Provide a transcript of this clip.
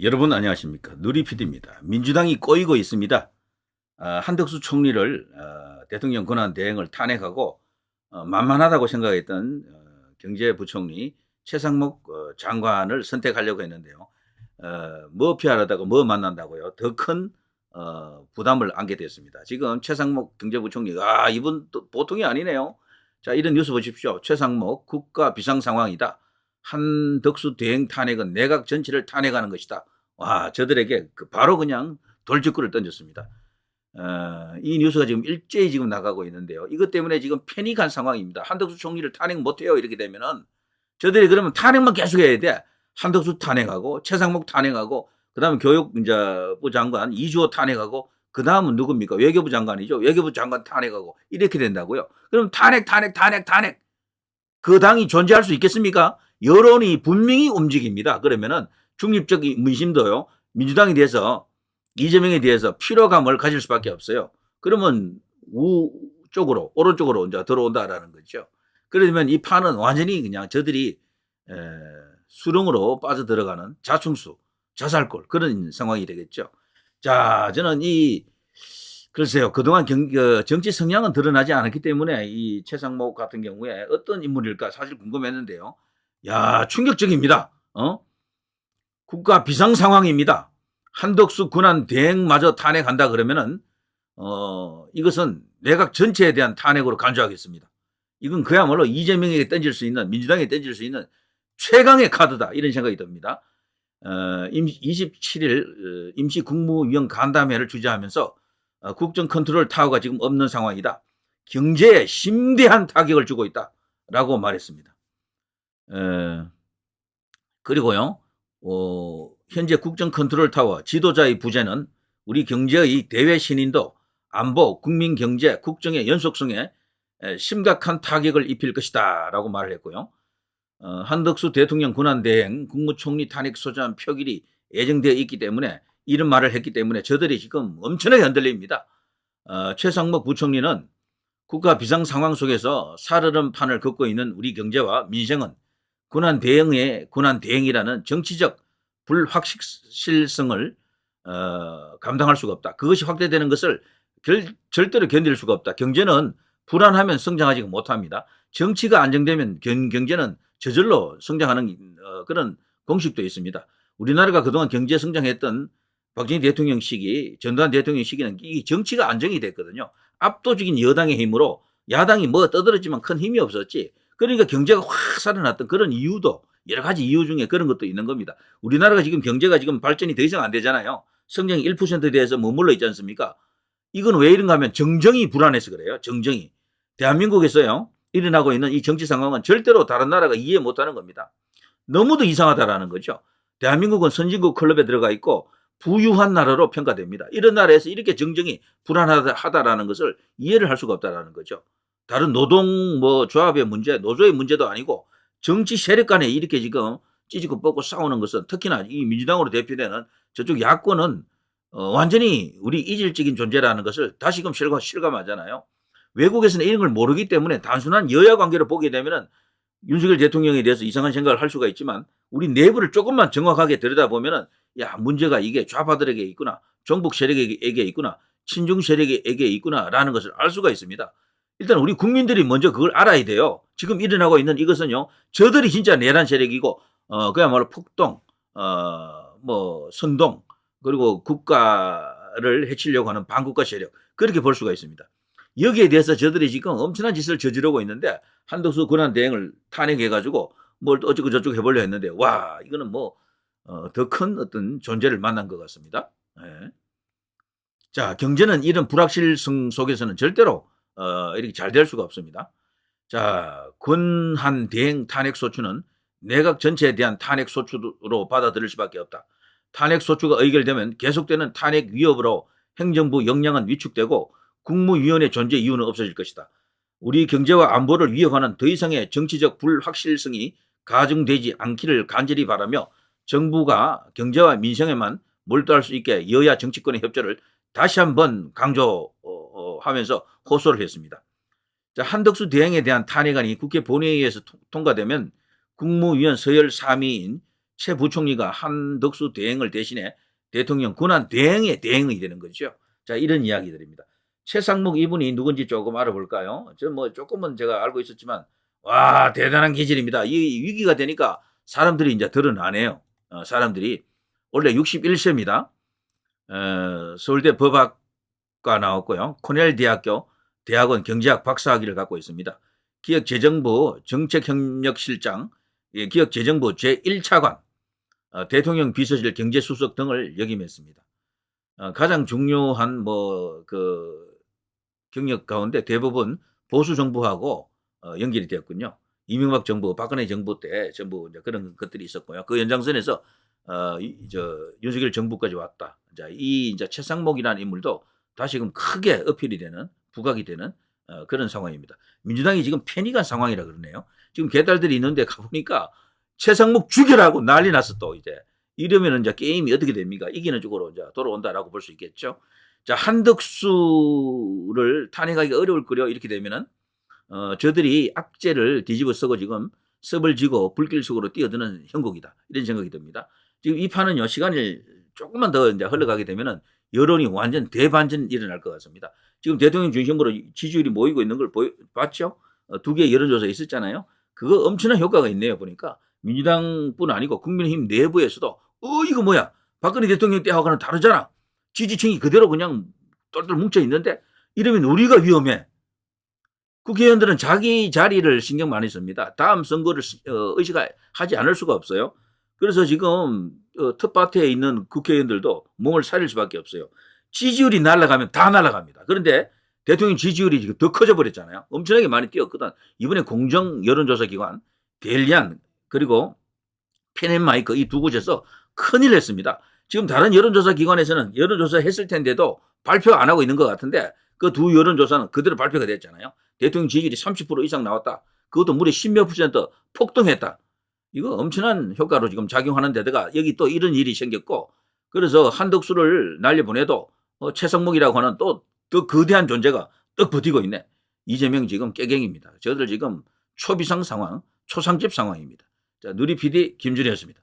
여러분 안녕하십니까. 누리PD입니다. 민주당이 꼬이고 있습니다. 한덕수 총리를 대통령 권한 대행을 탄핵하고 만만하다고 생각했던 경제부총리 최상목 장관을 선택하려고 했는데요. 뭐 피하려다가 뭐 만난다고요. 더 큰 부담을 안게 됐습니다. 지금 최상목 경제부총리 이분 또 보통이 아니네요. 자, 이런 뉴스 보십시오. 최상목 국가 비상 상황이다. 한덕수 대행 탄핵은 내각 전체를 탄핵하는 것이다. 와, 저들에게 바로 그냥 돌직구를 던졌습니다. 이 뉴스가 지금 일제히 지금 나가고 있는데요. 이것 때문에 지금 패닉한 상황입니다. 한덕수 총리를 탄핵 못해요. 이렇게 되면은 저들이 그러면 탄핵만 계속해야 돼. 한덕수 탄핵하고 최상목 탄핵하고 그다음에 교육부 장관 이주호 탄핵하고 그다음은 누굽니까? 외교부 장관이죠. 외교부 장관 탄핵하고 이렇게 된다고요. 그럼 탄핵. 그 당이 존재할 수 있겠습니까? 여론이 분명히 움직입니다. 그러면은 중립적 민심도요. 민주당에 대해서 이재명에 대해서 피로감을 가질 수밖에 없어요. 그러면 우쪽으로 오른쪽으로 이제 들어온다라는 거죠. 그러면 이 판은 완전히 그냥 저들이 수렁으로 빠져들어가는 자충수, 자살골 그런 상황이 되겠죠. 자, 저는 글쎄요. 그동안 정치 성향은 드러나지 않았기 때문에 이 최상목 같은 경우에 어떤 인물일까 사실 궁금했는데요. 야, 충격적입니다. 국가 비상 상황입니다. 한덕수 군한 대행마저 탄핵한다 그러면은 이것은 내각 전체에 대한 탄핵으로 간주하겠습니다. 이건 그야말로 이재명에게 던질 수 있는 민주당에 던질 수 있는 최강의 카드다 이런 생각이 듭니다. 27일 임시 국무위원 간담회를 주재하면서 국정 컨트롤 타워가 지금 없는 상황이다. 경제에 심대한 타격을 주고 있다라고 말했습니다. 그리고요, 현재 국정 컨트롤 타워 지도자의 부재는 우리 경제의 대외 신인도 안보, 국민 경제, 국정의 연속성에 심각한 타격을 입힐 것이다라고 말을 했고요. 한덕수 대통령 권한대행 국무총리 탄핵 소추안 표결이 예정되어 있기 때문에 이런 말을 했기 때문에 저들이 지금 엄청나게 흔들립니다. 최상목 부총리는 국가 비상 상황 속에서 살얼음 판을 걷고 있는 우리 경제와 민생은 권한 대행이라는 정치적 불확실성을 감당할 수가 없다. 그것이 확대되는 것을 절대로 견딜 수가 없다. 경제는 불안하면 성장하지 못합니다. 정치가 안정되면 경제는 저절로 성장하는 그런 공식도 있습니다. 우리나라가 그동안 경제 성장했던 박정희 대통령 시기, 전두환 대통령 시기는 이 정치가 안정이 됐거든요. 압도적인 여당의 힘으로 야당이 뭐 떠들었지만 큰 힘이 없었지. 그러니까 경제가 확 살아났던 그런 이유도 여러 가지 이유 중에 그런 것도 있는 겁니다. 우리나라가 지금 경제가 지금 발전이 더 이상 안 되잖아요. 성장이 1%에 대해서 머물러 있지 않습니까? 이건 왜 이런가 하면 정정이 불안해서 그래요. 정정이. 대한민국에서요. 일어나고 있는 이 정치 상황은 절대로 다른 나라가 이해 못하는 겁니다. 너무도 이상하다라는 거죠. 대한민국은 선진국 클럽에 들어가 있고 부유한 나라로 평가됩니다. 이런 나라에서 이렇게 정정이 불안하다라는 것을 이해를 할 수가 없다라는 거죠. 다른 노동 조합의 문제, 노조의 문제도 아니고 정치 세력 간에 이렇게 지금 찌지고 뻗고 싸우는 것은 특히나 이 민주당으로 대표되는 저쪽 야권은 완전히 우리 이질적인 존재라는 것을 다시금 실감하잖아요. 외국에서는 이런 걸 모르기 때문에 단순한 여야 관계로 보게 되면은 윤석열 대통령에 대해서 이상한 생각을 할 수가 있지만 우리 내부를 조금만 정확하게 들여다보면은 야, 문제가 이게 좌파들에게 있구나. 종북 세력에게 있구나. 친중 세력에게 있구나라는 것을 알 수가 있습니다. 일단 우리 국민들이 먼저 그걸 알아야 돼요. 지금 일어나고 있는 이것은요. 저들이 진짜 내란 세력이고 그야말로 폭동, 선동 그리고 국가를 해치려고 하는 반국가 세력 그렇게 볼 수가 있습니다. 여기에 대해서 저들이 지금 엄청난 짓을 저지르고 있는데 한덕수 권한 대행을 탄핵해가지고 뭘 어쩌고 저쩌고 해보려 했는데 와 이거는 더 큰 어떤 존재를 만난 것 같습니다. 네. 자, 경제는 이런 불확실성 속에서는 절대로 이렇게 잘 될 수가 없습니다. 자, 권한 대행 탄핵 소추는 내각 전체에 대한 탄핵 소추로 받아들일 수밖에 없다. 탄핵 소추가 의결되면 계속되는 탄핵 위협으로 행정부 역량은 위축되고 국무위원회 존재 이유는 없어질 것이다. 우리 경제와 안보를 위협하는 더 이상의 정치적 불확실성이 가중되지 않기를 간절히 바라며 정부가 경제와 민생에만 몰두할 수 있게 여야 정치권의 협조를 다시 한번 강조하면서 호소를 했습니다. 자, 한덕수 대행에 대한 탄핵안이 국회 본회의에서 통과되면 국무위원 서열 3위인 최 부총리가 한덕수 대행을 대신해 대통령 권한 대행의 대행이 되는 거죠. 자, 이런 이야기들입니다. 최상목 이분이 누군지 조금 알아볼까요? 저 뭐 조금은 제가 알고 있었지만 와, 대단한 기질입니다. 이 위기가 되니까 사람들이 이제 드러나네요. 사람들이 원래 61세입니다. 서울대 법학과 나왔고요. 코넬 대학원 경제학 박사학위를 갖고 있습니다. 기획재정부 정책협력실장, 기획재정부 제1차관, 대통령 비서실 경제수석 등을 역임했습니다. 가장 중요한 경력 가운데 대부분 보수 정부하고 연결이 되었군요. 이명박 정부, 박근혜 정부 때 전부 이제 그런 것들이 있었고요. 그 연장선에서 윤석열 정부까지 왔다. 자, 이제 최상목이라는 인물도 다시금 크게 어필이 되는, 부각이 되는 그런 상황입니다. 민주당이 지금 패닉한 상황이라 그러네요. 지금 개딸들이 있는데 가보니까 최상목 죽여라고 난리 났어. 또 이제 이러면 이제 게임이 어떻게 됩니까? 이기는 쪽으로 이제 돌아온다라고 볼 수 있겠죠. 자, 한덕수를 탄핵하기가 어려울 거려 이렇게 되면은 저들이 악재를 뒤집어 쓰고 지금 섭을 지고 불길 속으로 뛰어드는 형국이다. 이런 생각이 듭니다. 지금 이 판은요, 시간이 조금만 더 이제 흘러가게 되면은 여론이 완전 대반전 일어날 것 같습니다. 지금 대통령 중심으로 지지율이 모이고 있는 걸 봤죠? 두 개의 여론조사 있었잖아요. 그거 엄청난 효과가 있네요. 보니까 민주당뿐 아니고 국민의힘 내부에서도 이거 뭐야? 박근혜 대통령 때하고는 다르잖아. 지지층이 그대로 그냥 똘똘 뭉쳐 있는데 이러면 우리가 위험해. 국회의원들은 자기 자리를 신경 많이 씁니다. 다음 선거를 의식하지 않을 수가 없어요. 그래서 지금 텃밭에 있는 국회의원들도 몸을 사릴 수밖에 없어요. 지지율이 날아가면 다 날아갑니다. 그런데 대통령 지지율이 지금 더 커져 버렸잖아요. 엄청나게 많이 뛰었거든. 이번에 공정 여론조사 기관 델리안 그리고 페넨마이크 이 두 곳에서 큰일 했습니다. 지금 다른 여론조사 기관에서는 여론조사 했을 텐데도 발표 안 하고 있는 것 같은데 그 두 여론조사는 그대로 발표가 됐잖아요. 대통령 지지율이 30% 이상 나왔다. 그것도 무려 10몇 % 폭등했다. 이거 엄청난 효과로 지금 작용하는 데다가 여기 또 이런 일이 생겼고 그래서 한덕수를 날려보내도 최성목이라고 하는 또 더 거대한 존재가 떡 버티고 있네. 이재명 지금 깨갱입니다. 저들 지금 초비상 상황, 초상집 상황입니다. 자, 누리 PD 김준희였습니다.